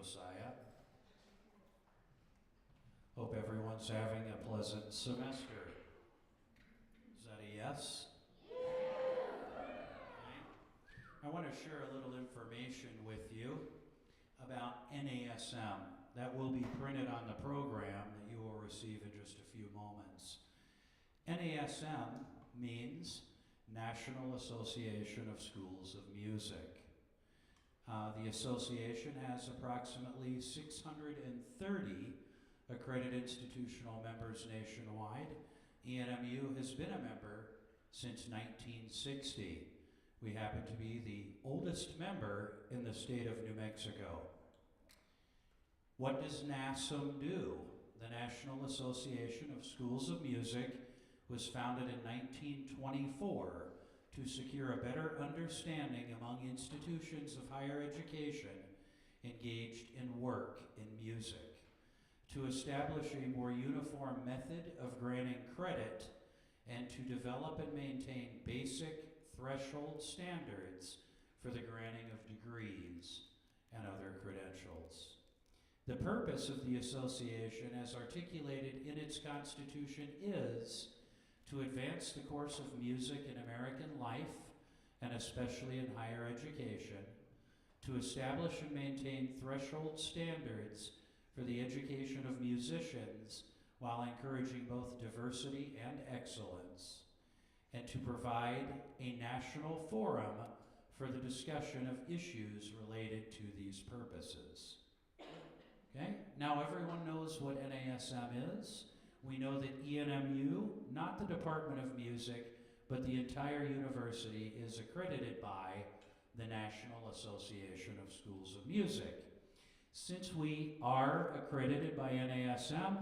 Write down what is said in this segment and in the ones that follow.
Josiah. Hope everyone's having a pleasant semester. Is that a yes? Okay. I want to share a little information with you about NASM. That will be printed on the program that you will receive in just a few moments. NASM means National Association of Schools of Music. The association has approximately 630 accredited institutional members nationwide. ENMU has been a member since 1960. We happen to be the oldest member in the state of New Mexico. What does NASM do? The National Association of Schools of Music was founded in 1924 to secure a better understanding among institutions of higher education engaged in work in music, to establish a more uniform method of granting credit, and to develop and maintain basic threshold standards for the granting of degrees and other credentials. The purpose of the association, as articulated in its constitution, is to advance the course of music in American life, and especially in higher education, to establish and maintain threshold standards for the education of musicians while encouraging both diversity and excellence, and to provide a national forum for the discussion of issues related to these purposes. Okay, now everyone knows what NASM is. We know that ENMU, not the Department of Music, but the entire university, is accredited by the National Association of Schools of Music. Since we are accredited by NASM,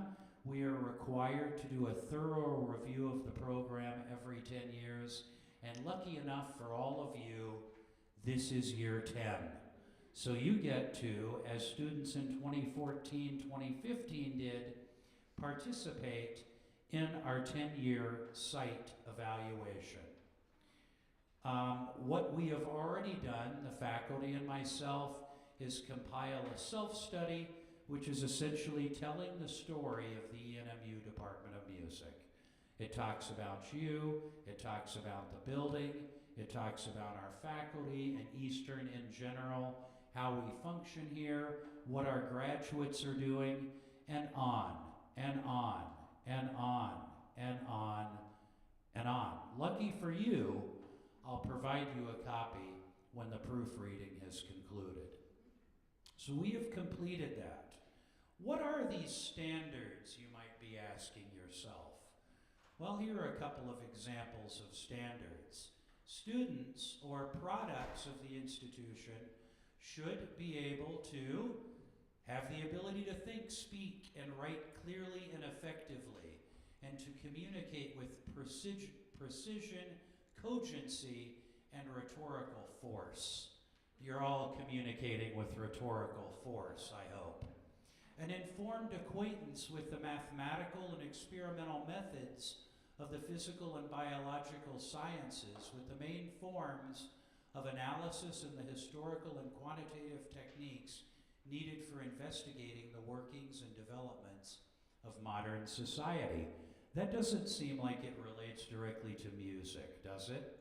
we are required to do a thorough review of the program every 10 years, and lucky enough for all of you, this is year 10. So you get to, as students in 2014, 2015 did, participate in our 10-year site evaluation. What we have already done, the faculty and myself, is compile a self-study, which is essentially telling the story of the ENMU Department of Music. It talks about you, it talks about the building, it talks about our faculty and Eastern in general, how we function here, what our graduates are doing, and on, and on, and on, and on, and on. Lucky for you, I'll provide you a copy when the proofreading has concluded. So we have completed that. What are these standards, you might be asking yourself? Well, here are a couple of examples of standards. Students or products of the institution should be able to have the ability to think, speak, and write clearly and effectively, and to communicate with precision, cogency, and rhetorical force. You're all communicating with rhetorical force, I hope. An informed acquaintance with the mathematical and experimental methods of the physical and biological sciences, with the main forms of analysis and the historical and quantitative techniques needed for investigating the workings and developments of modern society. That doesn't seem like it relates directly to music, does it?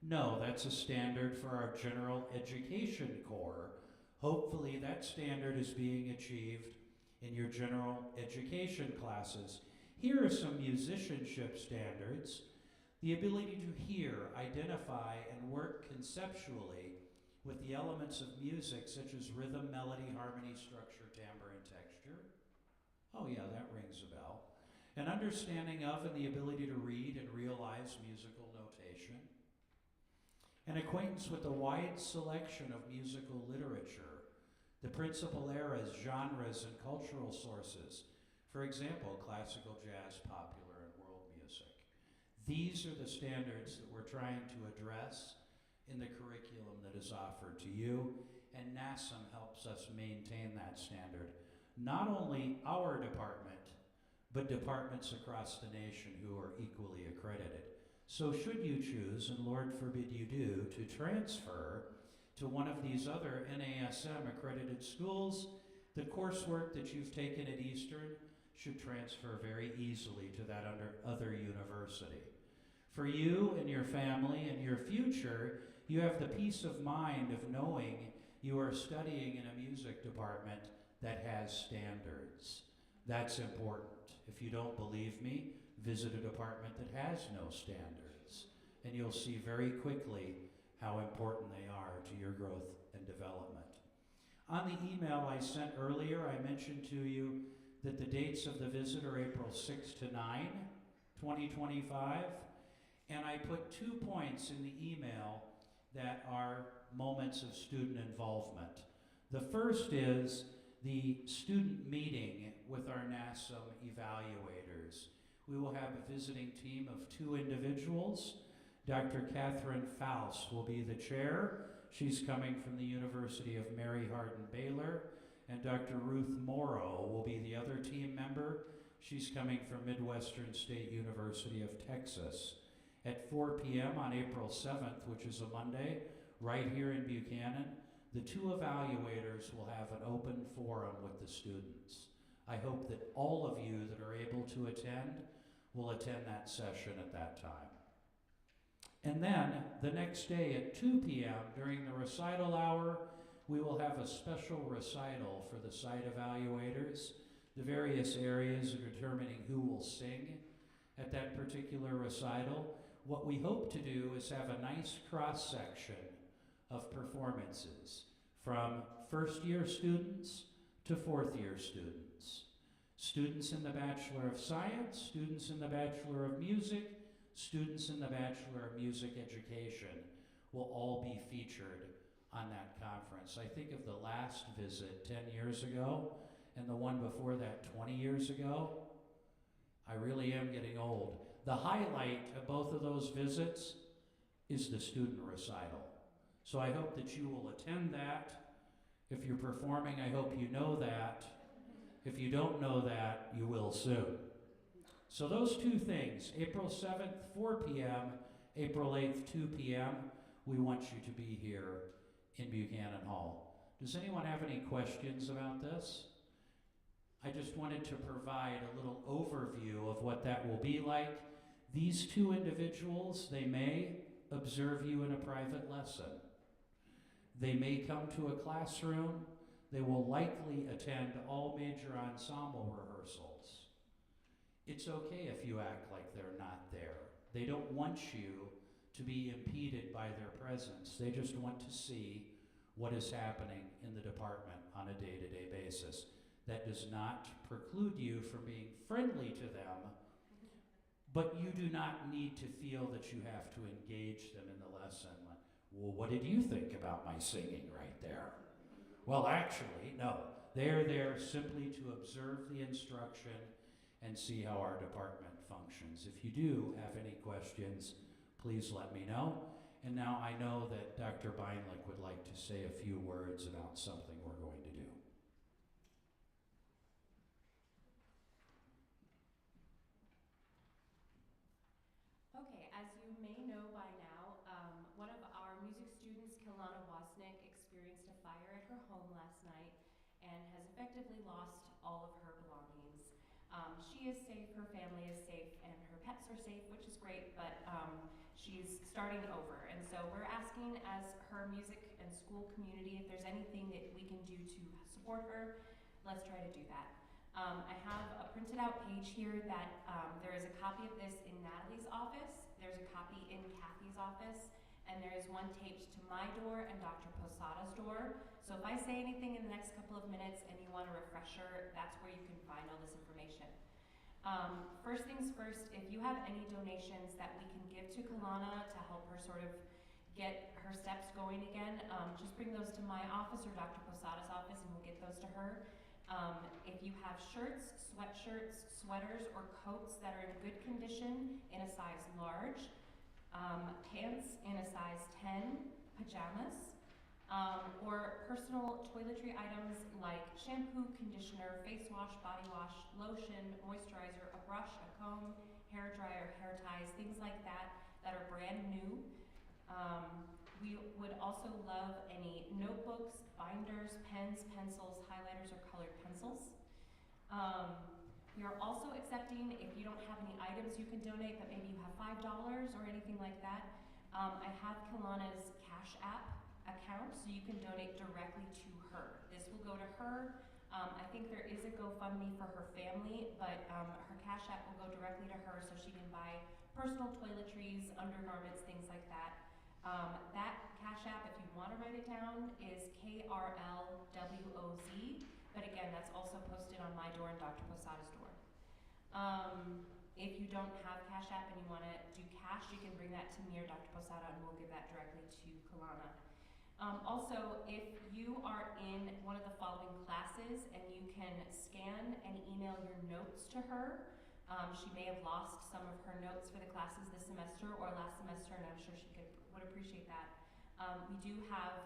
No, that's a standard for our general education core. Hopefully that standard is being achieved in your general education classes. Here are some musicianship standards. The ability to hear, identify, and work conceptually with the elements of music such as rhythm, melody, harmony, structure, timbre, and texture. Oh yeah, that rings a bell. An understanding of and the ability to read and realize musical notation. An acquaintance with the wide selection of musical literature, the principal eras, genres, and cultural sources. For example, classical, jazz, popular, and world music. These are the standards that we're trying to address in the curriculum that is offered to you, and NASM helps us maintain that standard. Not only our department, but departments across the nation who are equally accredited. So should you choose, and Lord forbid you do, to transfer to one of these other NASM accredited schools, The coursework that you've taken at Eastern should transfer very easily to that other university. For you and your family and your future, you have the peace of mind of knowing you are studying in a music department that has standards. That's important. If you don't believe me, visit a department that has no standards, and you'll see very quickly how important they are to your growth and development. On the email I sent earlier, I mentioned to you that the dates of the visit are April 6 to 9, 2025, and I put 2 points in the email that are moments of student involvement. The first is the student meeting with our NASM evaluators. We will have a visiting team of 2 individuals. Dr. Catherine Faust will be the chair. She's coming from the University of Mary Hardin-Baylor. And Dr. Ruth Morrow will be the other team member. She's coming from Midwestern State University of Texas. At 4 p.m. on April 7th, which is a Monday, right here in Buchanan, the 2 evaluators will have an open forum with the students. I hope that all of you that are able to attend will attend that session at that time. And then the next day at 2 p.m. during the recital hour, we will have a special recital for the site evaluators, the various areas of determining who will sing at that particular recital. What we hope to do is have a nice cross-section of performances from first-year students to fourth-year students. Students in the Bachelor of Science, students in the Bachelor of Music, students in the Bachelor of Music Education will all be featured on that conference. I think of the last visit 10 years ago and the one before that 20 years ago. I really am getting old. The highlight of both of those visits is the student recital. So I hope that you will attend that. If you're performing, I hope you know that. If you don't know that, you will soon. So those 2 things, April 7th, 4 p.m., April 8th, 2 p.m., we want you to be here in Buchanan Hall. Does anyone have any questions about this? I just wanted to provide a little overview of what that will be like. These 2 individuals, they may observe you in a private lesson. They may come to a classroom. They will likely attend all major ensemble rehearsals. It's okay if you act like they're not there. They don't want you to be impeded by their presence. They just want to see what is happening in the department on a day-to-day basis. That does not preclude you from being friendly to them, but you do not need to feel that you have to engage them in the lesson. Well, what did you think about my singing right there? Well, actually, no. They're there simply to observe the instruction and see how our department functions. If you do have any questions, please let me know. And now I know that Dr. Beinlich would like to say a few words about something we're going to do. Okay, as you may know by now, one of our music students, Kilana Wasnick, experienced a fire at her home last night and has effectively lost all of her belongings. She is safe, her family is safe, and her pets are safe, which is great, but she's starting over. And so we're asking, as her music and school community, if there's anything that we can do to support her, let's try to do that. I have a printed out page here that there is a copy of this in Natalie's office, there's a copy in Kathy's office, and there is one taped to my door and Dr. Posada's door. So if I say anything in the next couple of minutes and you want a refresher, that's where you can find all this information. First things first, if you have any donations that we can give to Kilana to help her sort of get her steps going again, just bring those to my office or Dr. Posada's office and we'll get those to her. If you have shirts, sweatshirts, sweaters, or coats that are in good condition in a size large, pants in a size 10, pajamas, or personal toiletry items like shampoo, conditioner, face wash, body wash, lotion, moisturizer, a brush, a comb, hair dryer, hair ties, things like that that are brand new. We would also love any notebooks, binders, pens, pencils, highlighters, or colored pencils. We are also accepting, if you don't have any items you can donate, but maybe you have $5 or anything like that, I have Kilana's Cash App account, so you can donate directly to her. This will go to her. I think there is a GoFundMe for her family, but her Cash App will go directly to her so she can buy personal toiletries, undergarments, things like that. That Cash App, if you want to write it down, is KRLWOZ. But again, that's also posted on my door and Dr. Posada's door. If you don't have Cash App and you want to do cash, you can bring that to me or Dr. Posada and we'll give that directly to Kilana. Also, if you are in one of the following classes and you can scan and email your notes to her, she may have lost some of her notes for the classes this semester or last semester, and I'm sure she would appreciate that. We do have,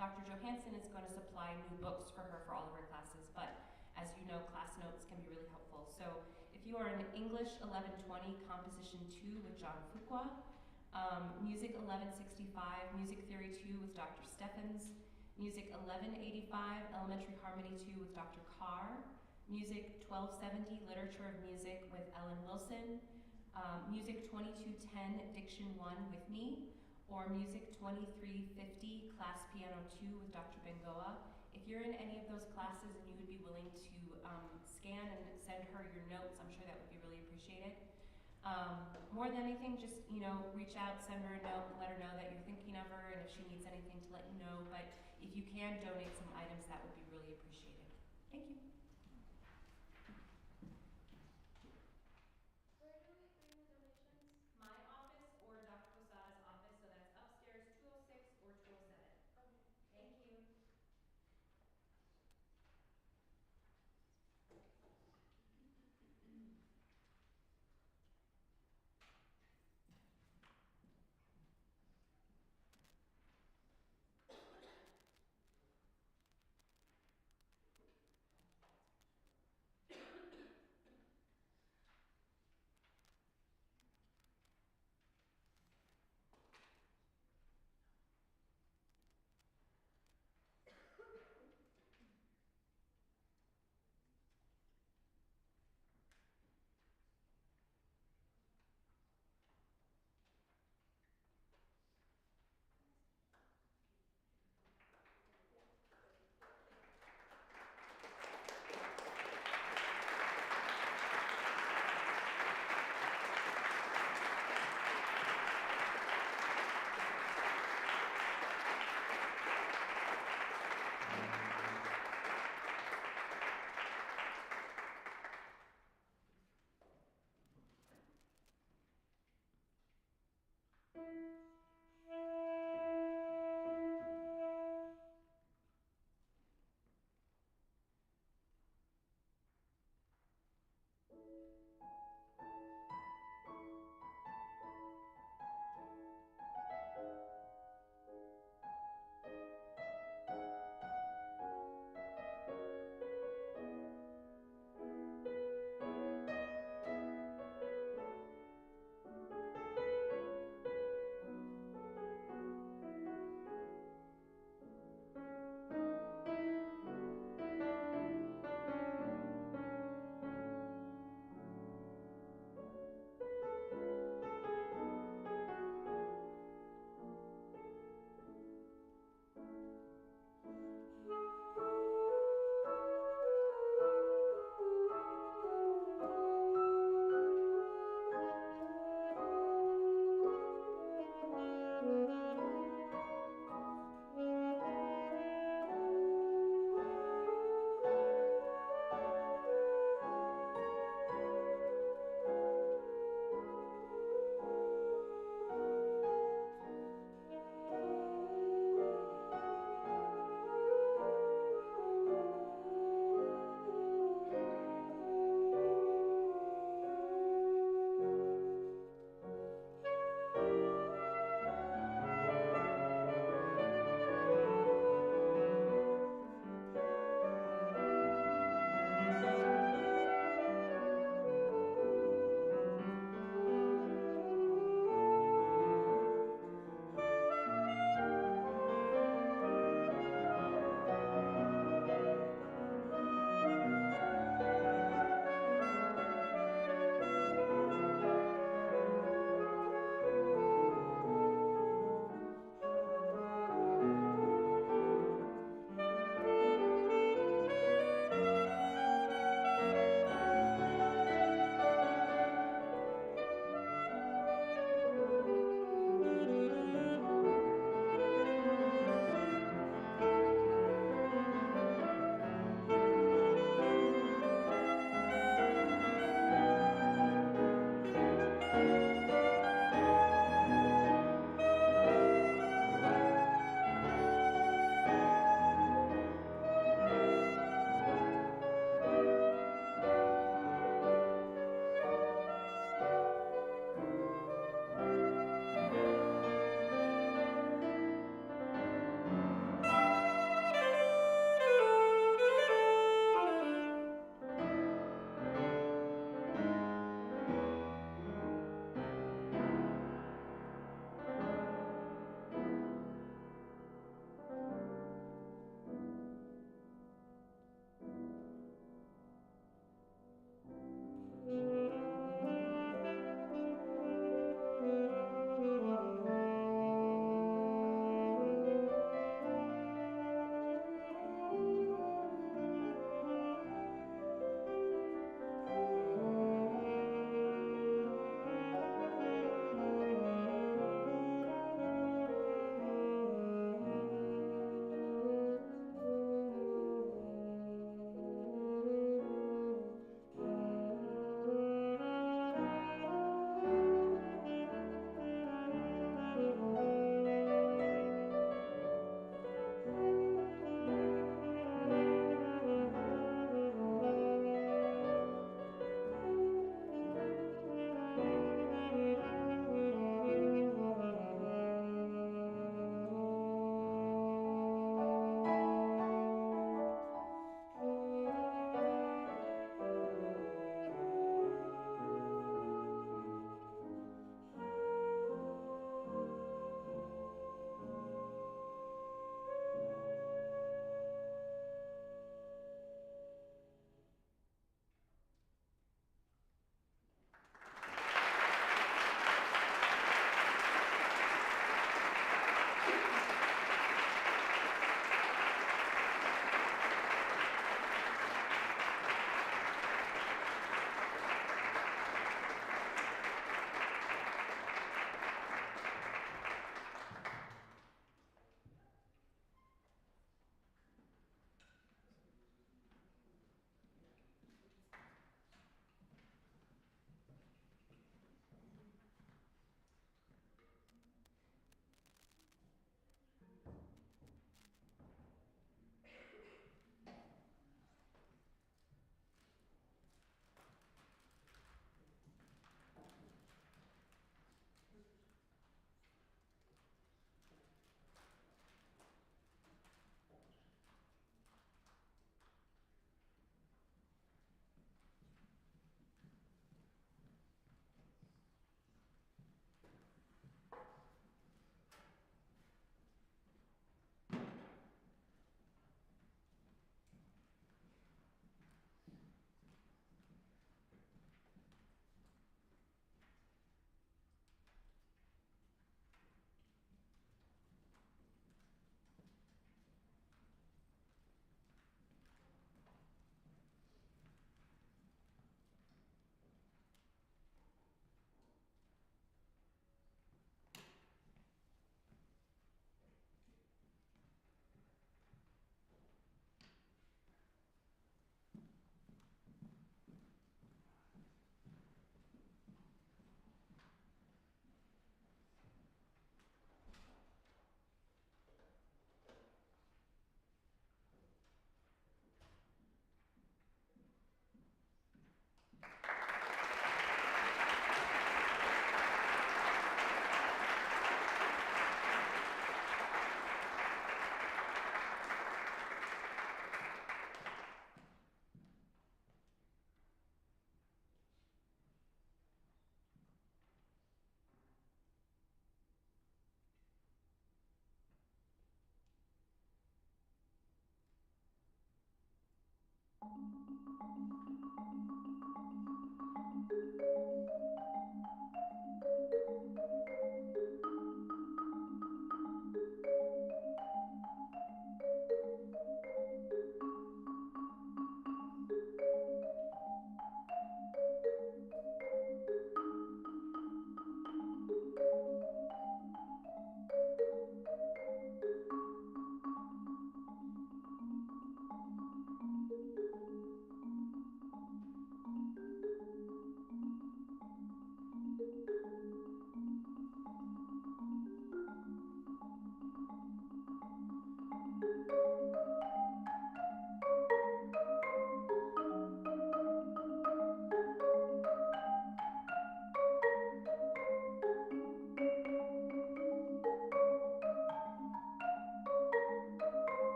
Dr. Johansson is going to supply new books for her for all of her classes, but as you know, class notes can be really helpful. So if you are in English 1120, Composition 2 with John Fuqua, Music 1165, Music Theory 2 with Dr. Steffens, Music 1185, Elementary Harmony 2 with Dr. Carr, Music 1270, Literature of Music with Ellen Wilson, Music 2210, Diction 1 with me, or Music 2350, Class Piano 2 with Dr. Bengoa. If you're in any of those classes and you would be willing to scan and send her your notes, I'm sure that would be really appreciated. More than anything, just reach out, send her a note, and let her know that you're thinking of her, and if she needs anything to let you know. But if you can donate some items, that would be really appreciated. Thank you. Where do we bring the donations? My office or Dr. Posada's office, so that's upstairs 206 or 207. Okay. Thank you.